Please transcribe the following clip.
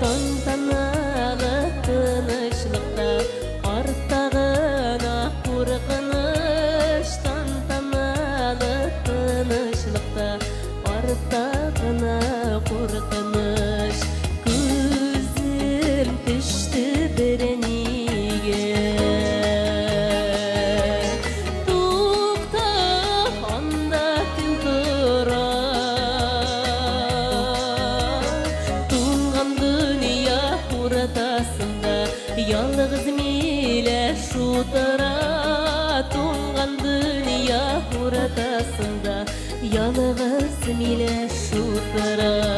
Тантаналы тынычлыкта арттагына куркыныч, тантаналы тынычлыкта арттагына куркыныч. Күзүм түштү берениге, тукта анда түн тура. Ялгыз миле шутыра, туңган дүйнө уратасында ялгыз миле шутыра.